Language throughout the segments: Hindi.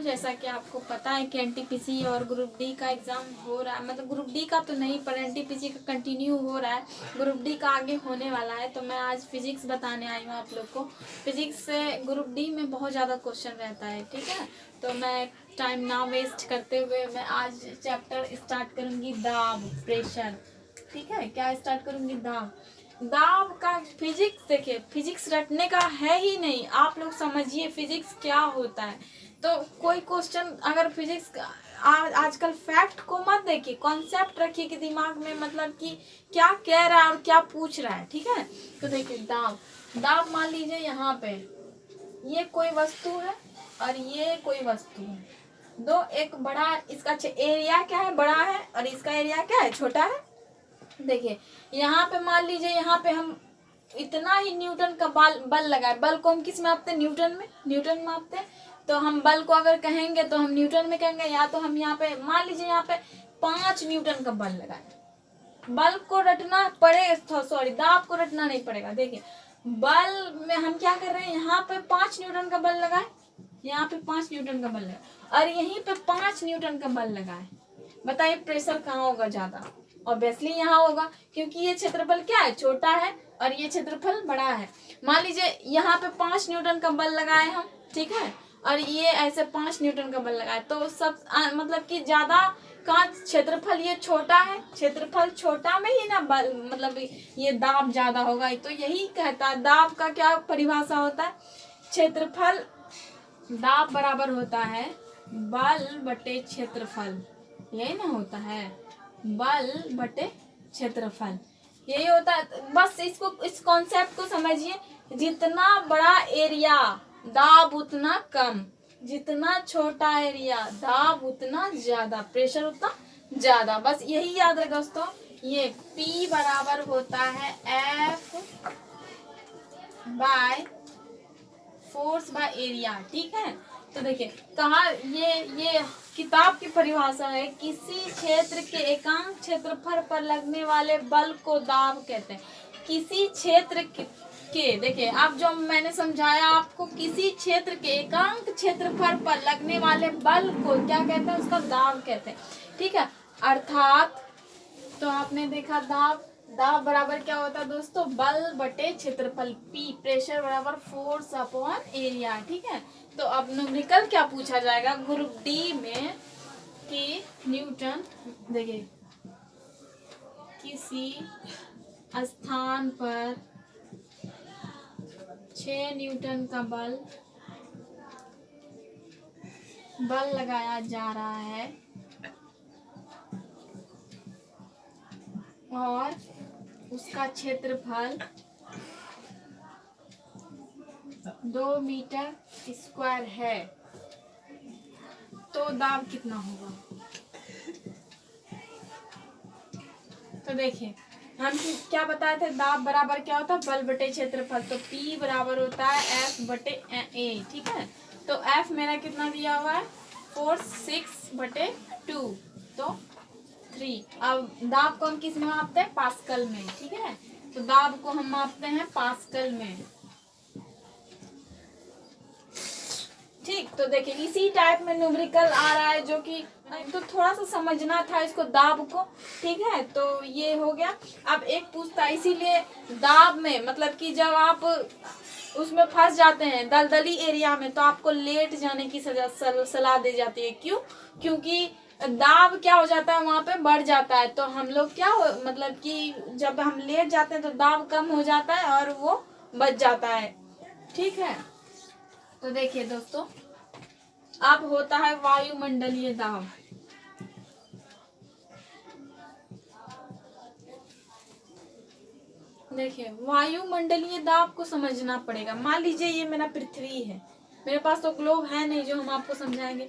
जैसा कि आपको पता है कि एनटीपीसी और ग्रुप डी का एग्ज़ाम हो रहा है, मतलब ग्रुप डी का तो नहीं पर एनटीपीसी का कंटिन्यू हो रहा है, ग्रुप डी का आगे होने वाला है। तो मैं आज फिजिक्स बताने आई हूँ आप लोग को। फिजिक्स से ग्रुप डी में बहुत ज़्यादा क्वेश्चन रहता है, ठीक है। तो मैं टाइम ना वेस्ट करते हुए मैं आज चैप्टर स्टार्ट करूँगी, दाब, प्रेशर। ठीक है, क्या स्टार्ट करूँगी? दाब का फिजिक्स। देखिए, फिजिक्स रटने का है ही नहीं, आप लोग समझिए फिजिक्स क्या होता है। तो कोई क्वेश्चन अगर फिजिक्स आजकल फैक्ट को मत देखिए, कॉन्सेप्ट रखिए कि दिमाग में, मतलब कि क्या कह रहा है और क्या पूछ रहा है, ठीक है। तो देखिए, दाब मान लीजिए यहाँ पे ये कोई वस्तु है और ये कोई वस्तु है, दो, एक बड़ा, इसका एरिया क्या है, बड़ा है, और इसका एरिया क्या है, छोटा है। देखिए यहाँ पे मान लीजिए, यहाँ पे हम इतना ही न्यूटन का बल लगाए। बल को हम किस में मापते हैं? न्यूटन मापते हैं। तो हम बल को अगर कहेंगे तो हम न्यूटन में कहेंगे, या तो हम यहाँ पे मान लीजिए यहाँ पे 5 न्यूटन का बल लगाए। बल को रटना पड़ेगा, सॉरी, दाब को रटना नहीं पड़ेगा। देखिए बल में हम क्या कर रहे हैं, यहाँ पे 5 न्यूटन का बल लगाए, यहाँ पे 5 न्यूटन का बल लगाए, और यहीं पे 5 न्यूटन का बल लगाए। बताइए प्रेशर कहाँ होगा ज्यादा? ऑब्वियसली यहाँ होगा, क्योंकि ये क्षेत्रफल क्या है, छोटा है, और ये क्षेत्रफल बड़ा है। मान लीजिए यहाँ पे 5 न्यूटन का बल लगाए हम, ठीक है, और ये ऐसे 5 न्यूटन का बल लगाए, तो सब मतलब कि ज्यादा का क्षेत्रफल ये छोटा है, क्षेत्रफल छोटा में ही ना बल, मतलब ये दाब ज्यादा होगा। तो यही कहता है, दाब का क्या परिभाषा होता है? क्षेत्रफल, दाब बराबर होता है बल बटे क्षेत्रफल, यही ना होता है, बल बटे क्षेत्रफल, यही होता है। बस इसको, इस कॉन्सेप्ट को समझिए। जितना बड़ा एरिया दाब उतना कम, जितना छोटा एरिया दाब उतना ज्यादा, प्रेशर उतना ज्यादा। बस यही याद रखो दोस्तों। ये P बराबर होता है F by force by area, ठीक है। तो देखिए कहा, ये किताब की परिभाषा है, किसी क्षेत्र के एकांक क्षेत्रफल पर लगने वाले बल को दाब कहते हैं। किसी क्षेत्र के देखिए, अब जो मैंने समझाया आपको, किसी क्षेत्र के एकांक क्षेत्रफल पर लगने वाले बल को क्या कहते हैं? उसका दाब कहते हैं, ठीक है। अर्थात तो आपने देखा दाब बराबर क्या होता है दोस्तों? बल बटे क्षेत्रफल, P, प्रेशर बराबर फोर्स अपॉन एरिया, ठीक है। तो अब न्यूमेरिकल क्या पूछा जाएगा ग्रुप डी में कि न्यूटन, देखिए किसी स्थान पर 6 न्यूटन का बल लगाया जा रहा है और उसका क्षेत्रफल 2 मीटर स्क्वायर है, तो दाब कितना होगा? तो देखिए हम क्या बताए थे, दाब बराबर क्या होता है? बल बटे क्षेत्रफल। तो P बराबर होता है F बटे A, ठीक है। तो F मेरा कितना दिया हुआ है? 4/6/2, तो 3। अब दाब को हम किस में मापते हैं? पास्कल में, ठीक है। तो दाब को हम मापते हैं पास्कल में, ठीक। तो देखिए इसी टाइप में न्यूमेरिकल आ रहा है, जो कि तो थोड़ा सा समझना था इसको, दाब को, ठीक है। तो ये हो गया। अब एक पूछता है, इसीलिए दाब में, मतलब कि जब आप उसमें फंस जाते हैं दलदली एरिया में, तो आपको लेट जाने की सलाह दी जाती है। क्यों? क्योंकि दाब क्या हो जाता है, वहां पे बढ़ जाता है। तो हम लोग क्या हो, मतलब कि जब हम लेट जाते हैं तो दाब कम हो जाता है और वो बच जाता है, ठीक है। तो देखिए दोस्तों, अब होता है वायुमंडलीय दाब। देखिए वायुमंडलीय दाब को समझना पड़ेगा। मान लीजिए ये मेरा पृथ्वी है, मेरे पास तो ग्लोब है नहीं जो हम आपको समझाएंगे।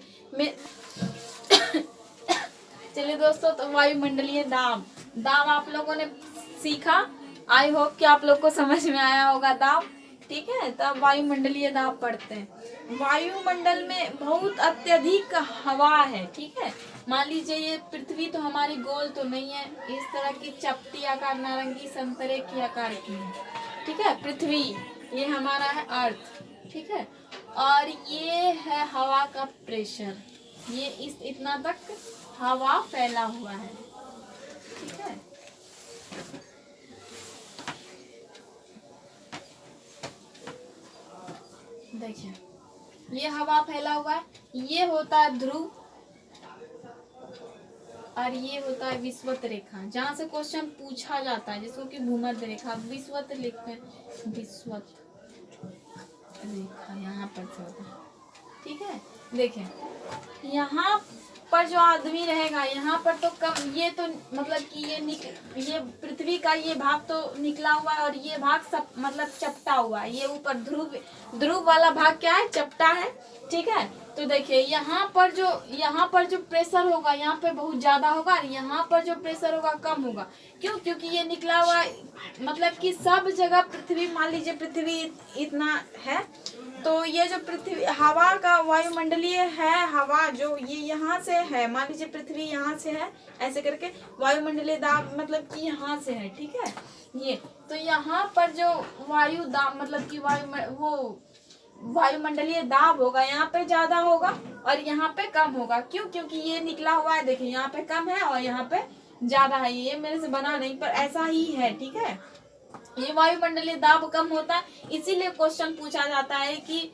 चलिए दोस्तों, तो वायुमंडलीय दाब आप लोगों ने सीखा, आई होप कि आप लोग को समझ में आया होगा दाब, ठीक है। तो अब वायुमंडलीय दाब पढ़ते हैं। वायुमंडल में बहुत अत्यधिक हवा है, ठीक है। मान लीजिए ये पृथ्वी तो हमारी गोल तो नहीं है, इस तरह की चपटी आकार, नारंगी संतरे की आकार की है, ठीक है। पृथ्वी ये हमारा है अर्थ, ठीक है। और ये है हवा का प्रेशर, ये इतना तक हवा फैला हुआ है, ठीक है। देखिए ये हवा फैला हुआ है, ये होता है ध्रुव और ये होता है विषुवत रेखा, जहाँ से क्वेश्चन पूछा जाता है, जिसको कि भूमध्य रेखा विषुवत लिखते हैं, विषुवत रेखा यहाँ पर से होता है, ठीक है। देखें यहाँ पर जो आदमी रहेगा यहाँ पर तो कम, ये तो मतलब कि ये पृथ्वी का ये भाग तो निकला हुआ है और ये भाग सब मतलब चपटा हुआ है, ये ऊपर ध्रुव वाला भाग क्या है, चपटा है, ठीक है। तो देखिए यहाँ पर जो प्रेशर होगा यहाँ पे बहुत ज्यादा होगा और यहाँ पर जो प्रेशर होगा कम होगा, क्यों, क्योंकि ये निकला हुआ मतलब कि सब जगह पृथ्वी, मान लीजिए पृथ्वी इतना है, तो ये जो पृथ्वी हवा का वायुमंडलीय है, हवा जो ये यहाँ से है, मान लीजिए पृथ्वी यहाँ से है ऐसे करके, वायुमंडलीय दाब मतलब कि यहाँ से है, ठीक है। ये तो यहाँ पर जो वायु दाब मतलब कि वायुमंडलीय दाब होगा यहाँ पे ज्यादा होगा और यहाँ पे कम होगा, क्यों, क्योंकि ये निकला हुआ है, देखिए यहाँ पे कम है और यहाँ पे ज्यादा है, ये मेरे से बना नहीं पर ऐसा ही है, ठीक है। ये वायुमंडलीय दाब कम होता है, इसीलिए क्वेश्चन पूछा जाता है कि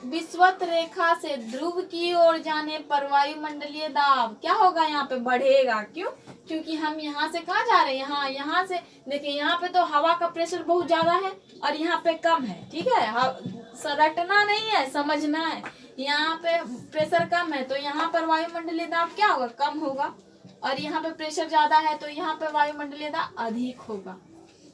विषुवत रेखा से ध्रुव की ओर जाने पर वायुमंडलीय दाब क्या होगा, यहाँ पे बढ़ेगा, क्यों, क्योंकि हम यहाँ से कहाँ जा रहे हैं, यहाँ से देखिए, यहाँ पे तो हवा का प्रेशर बहुत ज्यादा है और यहाँ पे कम है, ठीक है। रटना नहीं है, समझना है, यहाँ पे प्रेशर कम है तो यहाँ पर वायुमंडलीय दाब क्या होगा, कम होगा, और यहाँ पे प्रेशर ज्यादा है तो यहाँ पे वायुमंडलीय दाब अधिक होगा,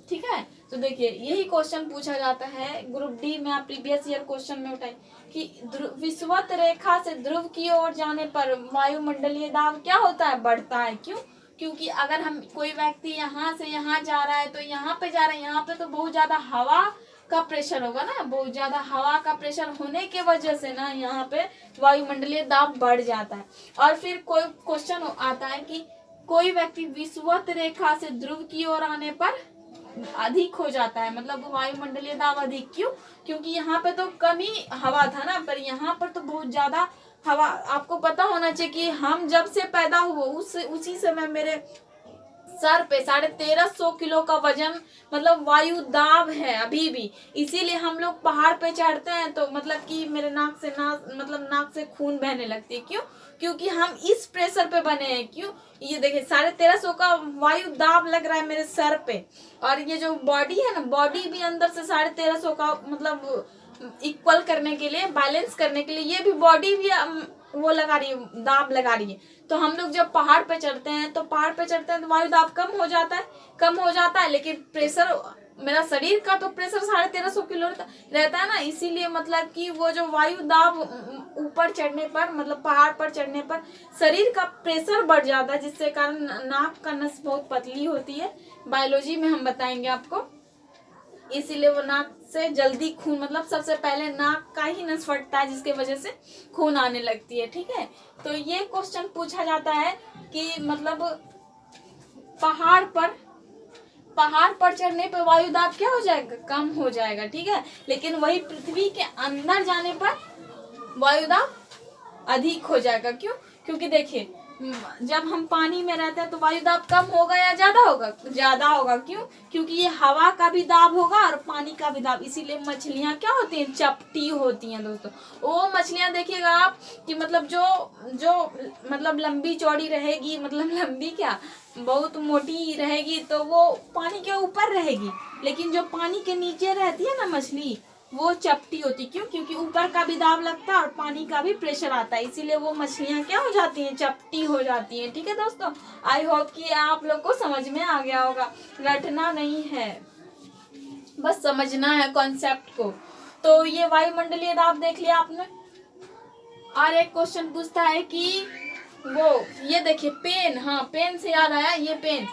ठीक है। तो देखिए यही क्वेश्चन पूछा जाता है ग्रुप डी में, आप प्रीवियस ईयर क्वेश्चन में उठाए कि विषुवत रेखा से ध्रुव की ओर जाने पर वायुमंडलीय दाब क्या होता है, बढ़ता है, क्यों, क्योंकि अगर हम कोई व्यक्ति यहाँ से यहाँ जा रहा है तो यहाँ पे जा रहे हैं, यहाँ पे तो बहुत ज्यादा हवा का प्रेशर होगा ना, बहुत ज्यादा हवा का प्रेशर होने के वजह से ना यहाँ पे वायुमंडलीय दाब बढ़ जाता है। और फिर कोई क्वेश्चन आता है कि कोई व्यक्ति विषुवत रेखा से ध्रुव की ओर आने पर अधिक हो जाता है, मतलब वायुमंडलीय दाब अधिक, क्यों, क्योंकि यहाँ पे तो कम ही हवा था ना, पर यहाँ पर तो बहुत ज्यादा हवा। आपको पता होना चाहिए कि हम जब से पैदा हुए उसी समय मेरे सर पे 1350 किलो का वजन मतलब वायु दाब है अभी भी, इसीलिए हम लोग पहाड़ पे चढ़ते हैं तो मतलब कि मेरे नाक से खून बहने लगती है, क्यों, क्योंकि हम इस प्रेशर पे बने हैं, क्यों, ये देखिए 1350 का वायु दाब लग रहा है मेरे सर पे, और ये जो बॉडी है ना, बॉडी भी अंदर से 1350 का मतलब इक्वल करने के लिए, बैलेंस करने के लिए, ये भी बॉडी भी वो लगा रही है, दाब लगा रही है। तो हम लोग जब पहाड़ पे चढ़ते हैं तो वायु दाब कम हो जाता है, लेकिन प्रेशर मेरा शरीर का तो प्रेशर 1350 किलो रहता है ना, इसीलिए मतलब कि वो जो वायु दाब ऊपर चढ़ने पर मतलब पहाड़ पर चढ़ने पर शरीर का प्रेशर बढ़ जाता है, जिससे कारण नाक का नस बहुत पतली होती है, बायोलॉजी में हम बताएंगे आपको, इसीलिए वो नाक से जल्दी खून मतलब सबसे पहले नाक का ही नस फटता है, जिसके वजह से खून आने लगती है, ठीक है। तो ये क्वेश्चन पूछा जाता है कि मतलब पहाड़ पर चढ़ने पर वायु दाब क्या हो जाएगा, कम हो जाएगा, ठीक है, लेकिन वही पृथ्वी के अंदर जाने पर वायु दाब अधिक हो जाएगा, क्यों, क्योंकि देखिए जब हम पानी में रहते हैं तो वायु दाब कम होगा या ज्यादा होगा, क्यों, क्योंकि ये हवा का भी दाब होगा और पानी का भी दाब, इसीलिए मछलियां क्या होती हैं, चपटी होती हैं दोस्तों। वो मछलियां देखिएगा आप कि मतलब जो मतलब लंबी चौड़ी रहेगी, मतलब लंबी क्या बहुत मोटी रहेगी तो वो पानी के ऊपर रहेगी, लेकिन जो पानी के नीचे रहती है ना मछली, वो चपटी होती, क्यों, क्योंकि ऊपर का भी दाब लगता है और पानी का भी प्रेशर आता है, इसीलिए वो मछलियां क्या हो जाती हैं, चपटी हो जाती हैं, ठीक है दोस्तों। आई होप कि आप लोग को समझ में आ गया होगा, रटना नहीं है, बस समझना है कॉन्सेप्ट को। तो ये वायुमंडलीय दाब देख लिया आपने। और एक क्वेश्चन पूछता है कि वो ये देखिए पेन, हाँ पेन से याद आया, ये पेन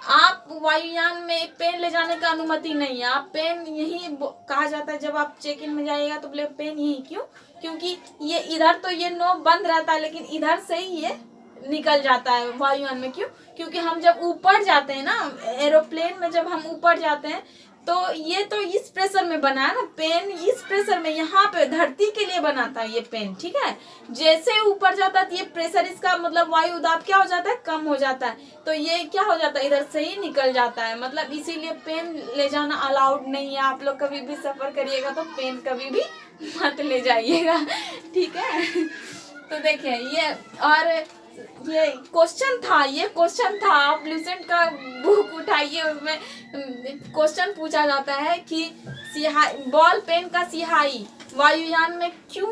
आप वायुयान में पेन ले जाने का अनुमति नहीं है, आप पेन यही कहा जाता है, जब आप चेक इन में जाइएगा तो बोले पेन यही, क्यों, क्योंकि ये इधर तो ये नोब बंद रहता है, लेकिन इधर से ही ये निकल जाता है वायुयान में, क्यों, क्योंकि हम जब ऊपर जाते हैं ना एरोप्लेन में, जब हम ऊपर जाते हैं तो ये तो इस प्रेशर प्रेशर में बना है ना पेन, इस प्रेशर में यहाँ पे धरती के लिए बनाता है ये पेन, ठीक है। जैसे ऊपर जाता है तो ये प्रेशर इसका मतलब वायु दाब क्या हो जाता है, कम हो जाता है, तो ये क्या हो जाता है, इधर से ही निकल जाता है। मतलब इसीलिए पेन ले जाना अलाउड नहीं है। आप लोग कभी भी सफर करिएगा तो पेन कभी भी मत ले जाइएगा, ठीक है। तो देखिए ये, और ये क्वेश्चन था, आप लुसेंट का बुक उठाइए, उसमें क्वेश्चन पूछा जाता है कि स्याही, बॉल पेन का स्याही वायुयान में क्यों,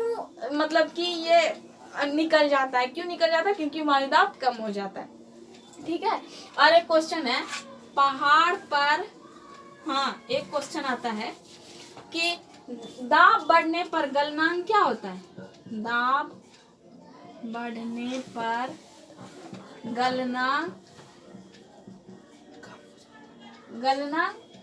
मतलब कि ये निकल जाता है, क्यों निकल जाता है, क्योंकि वायुदाब कम हो जाता है, ठीक है। और एक क्वेश्चन है पहाड़ पर, हाँ एक क्वेश्चन आता है कि दाब बढ़ने पर गलनांक क्या होता है, दाब बढ़ने पर गलनांक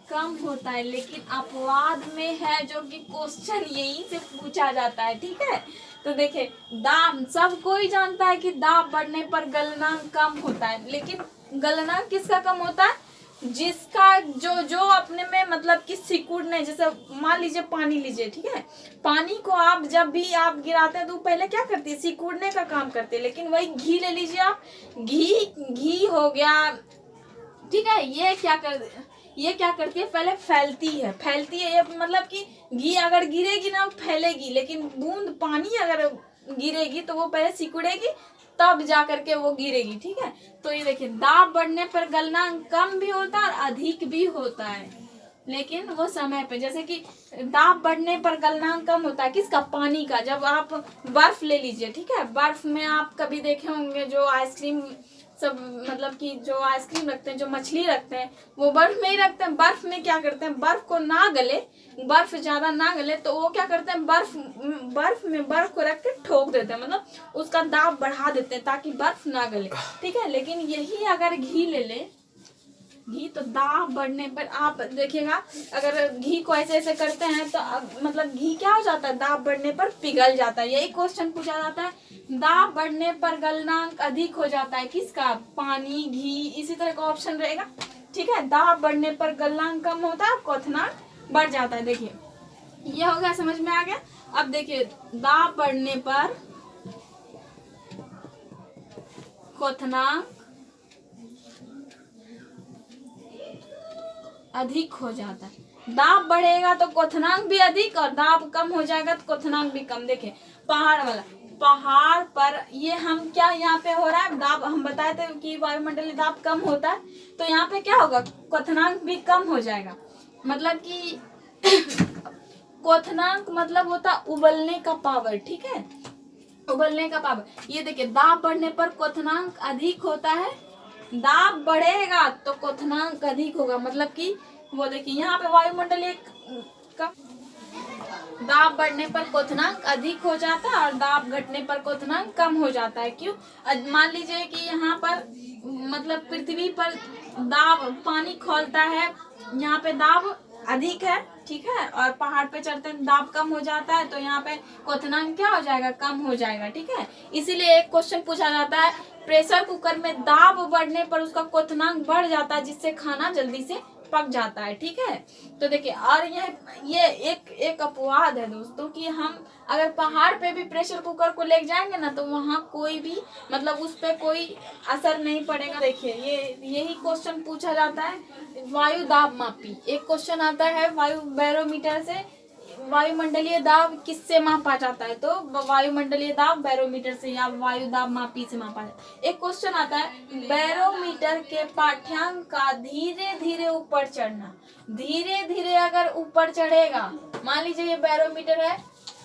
कम होता है, लेकिन अपवाद में है, जो कि क्वेश्चन यही से पूछा जाता है, ठीक है। तो देखिए दाब, सब कोई जानता है कि दाब बढ़ने पर गलनांक कम होता है, लेकिन गलनांक किसका कम होता है, जिसका जो अपने में मतलब कि सिकुड़ने, जैसे मान लीजिए पानी लीजिए, ठीक है, पानी को आप जब भी आप गिराते हैं तो पहले क्या करती है, सिकुड़ने का काम करती है। लेकिन वही घी ले लीजिए आप, घी हो गया, ठीक है, ये क्या करती है, पहले फैलती है, ये मतलब कि घी अगर गिरेगी ना फैलेगी, लेकिन बूंद पानी अगर गिरेगी तो वो पहले सिकुड़ेगी तब जा करके वो गिरेगी, ठीक है। तो ये देखिए दाब बढ़ने पर गलनांक कम भी होता है और अधिक भी होता है, लेकिन वो समय पे, जैसे कि दाब बढ़ने पर गलनांक कम होता है किसका, पानी का। जब आप बर्फ ले लीजिए, ठीक है, बर्फ में आप कभी देखे होंगे जो आइसक्रीम सब, मतलब कि जो आइसक्रीम रखते हैं, जो मछली रखते हैं, वो बर्फ में ही रखते हैं। बर्फ में क्या करते हैं, बर्फ को ना गले, बर्फ ज्यादा ना गले तो वो क्या करते हैं, बर्फ को रख के ठोक देते हैं, मतलब उसका दाब बढ़ा देते हैं ताकि बर्फ ना गले, ठीक है। लेकिन यही अगर घी ले ले, घी तो दाब बढ़ने पर आप देखिएगा, अगर घी को ऐसे ऐसे करते हैं तो मतलब घी क्या हो जाता है, दाब बढ़ने पर पिघल जाता है। यही क्वेश्चन पूछा जाता है, दाब बढ़ने पर गलनांक अधिक हो जाता है किसका, पानी, घी, इसी तरह का ऑप्शन रहेगा, ठीक है। दाब बढ़ने पर गलनांक कम होता है, क्वथनांक बढ़ जाता है। देखिए ये हो गया, समझ में आ गया। अब देखिए दाब बढ़ने पर क्वथनांक अधिक हो जाता है, दाब बढ़ेगा तो क्वथनांक भी अधिक, और दाब कम हो जाएगा तो क्वथनांक भी कम। देखिए पहाड़ पर ये हम क्या यहाँ पे हो रहा है, दाब हम बताए थे कि वायुमंडलीय दाब कम होता है, तो यहाँ पे क्या होगा, क्वथनांक भी कम हो जाएगा। मतलब कि क्वथनांक मतलब होता उबलने का पावर, ठीक है, उबलने का पावर। ये देखिए दाब बढ़ने पर क्वथनांक अधिक होता है, दाब बढ़ेगा तो क्वथनांक अधिक होगा। मतलब कि वो देखिए यहाँ पे वायुमंडलीय का दाब बढ़ने पर क्वथनांक अधिक हो जाता है और दाब घटने पर क्वथनांक कम हो जाता है। क्यों, मान लीजिए कि यहाँ पर मतलब पृथ्वी पर दाब, पानी खौलता है, यहाँ पे दाब अधिक है, ठीक है, और पहाड़ पे चढ़ते हैं दाब कम हो जाता है, तो यहाँ पे क्वथनांक क्या हो जाएगा, कम हो जाएगा, ठीक है। इसीलिए एक क्वेश्चन पूछा जाता है, प्रेशर कुकर में दाब बढ़ने पर उसका क्वथनांक बढ़ जाता है, जिससे खाना जल्दी से पक जाता है, ठीक है। तो देखिए, और ये एक अपवाद है दोस्तों कि हम अगर पहाड़ पे भी प्रेशर कुकर को ले जाएंगे ना तो वहाँ कोई भी मतलब उस पर कोई असर नहीं पड़ेगा। देखिए यही क्वेश्चन पूछा जाता है, वायु दाब मापी। एक क्वेश्चन आता है वायु बैरोमीटर से, वायुमंडलीय दाब किससे मापा जाता है, तो वायुमंडलीय दाब बैरोमीटर से या वायु दाब मापी से मापा जाता है। एक क्वेश्चन आता है, बैरोमीटर के पाठ्यांक का धीरे धीरे ऊपर चढ़ना। धीरे धीरे अगर ऊपर चढ़ेगा, मान लीजिए ये बैरोमीटर है,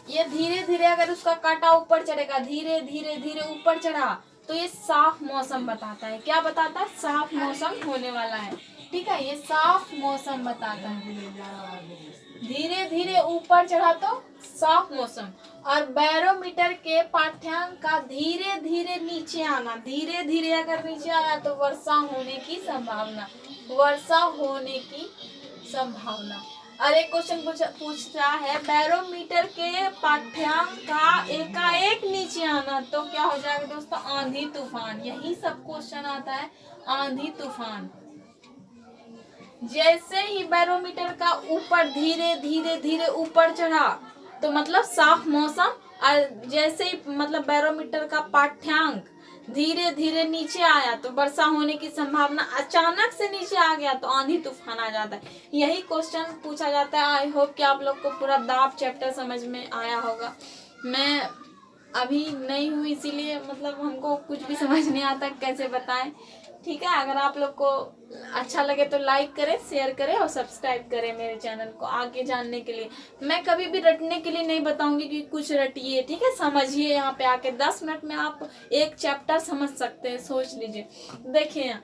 ये धीरे धीरे अगर उसका कांटा ऊपर चढ़ेगा, धीरे धीरे धीरे ऊपर चढ़ा, तो ये साफ मौसम बताता है। क्या बताता है, साफ मौसम होने वाला है, ठीक है, ये साफ मौसम बताता है। धीरे धीरे ऊपर चढ़ा तो साफ मौसम। और बैरोमीटर के पाठ्यांक का धीरे धीरे नीचे आना, धीरे धीरे अगर नीचे आया तो वर्षा होने की संभावना, वर्षा होने की संभावना। और एक क्वेश्चन पूछ रहा है, बैरोमीटर के पाठ्यांक का एकाएक नीचे आना तो क्या हो जाएगा दोस्तों, आंधी तूफान। यही सब क्वेश्चन आता है, आंधी तूफान। जैसे ही बैरोमीटर का ऊपर धीरे धीरे धीरे ऊपर चढ़ा तो मतलब साफ मौसम, और जैसे ही मतलब बैरोमीटर का पाठ्यांक धीरे धीरे नीचे आया तो वर्षा होने की संभावना, अचानक से नीचे आ गया तो आंधी तूफान आ जाता है। यही क्वेश्चन पूछा जाता है। आई होप कि आप लोग को पूरा दाब चैप्टर समझ में आया होगा। मैं अभी नई हूँ इसीलिए मतलब हमको कुछ भी समझ नहीं आता कैसे बताएं। ठीक है, अगर आप लोग को अच्छा लगे तो लाइक करें, शेयर करें और सब्सक्राइब करें मेरे चैनल को आगे जानने के लिए। मैं कभी भी रटने के लिए नहीं बताऊंगी कि कुछ रटिए, ठीक है, समझिए। यहाँ पे आके 10 मिनट में आप एक चैप्टर समझ सकते हैं, सोच लीजिए। देखिए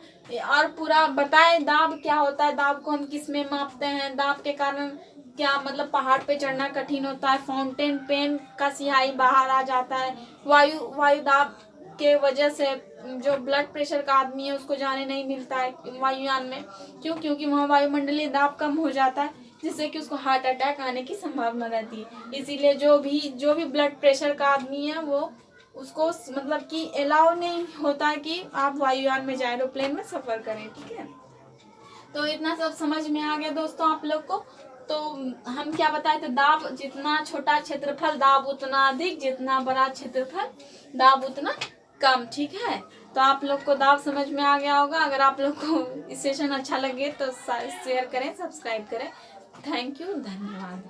और पूरा बताए दाब क्या होता है, दाब को हम किस में मापते हैं, दाब के कारण क्या मतलब पहाड़ पे चढ़ना कठिन होता है, फाउंटेन पेन का सिहाई बाहर आ जाता है, वायु दाब के वजह से जो ब्लड प्रेशर का आदमी है उसको जाने नहीं मिलता है वायुयान में। क्योंकि वहाँ वायुमंडलीय दाब कम हो जाता है, जिससे कि उसको हार्ट अटैक आने की संभावना रहती है। इसीलिए जो भी ब्लड प्रेशर का आदमी है वो उसको मतलब कि अलाउ नहीं होता है कि आप वायुयान में जाए, एरोप्लेन में सफर करें। ठीक है, तो इतना सब समझ में आ गया दोस्तों आप लोग को। तो हम क्या बताए थे, दाब जितना छोटा क्षेत्रफल दाब उतना अधिक, जितना बड़ा क्षेत्रफल दाब उतना कम। ठीक है, तो आप लोग को दाब समझ में आ गया होगा। अगर आप लोग को सेशन अच्छा लगे तो शेयर करें, सब्सक्राइब करें। थैंक यू, धन्यवाद।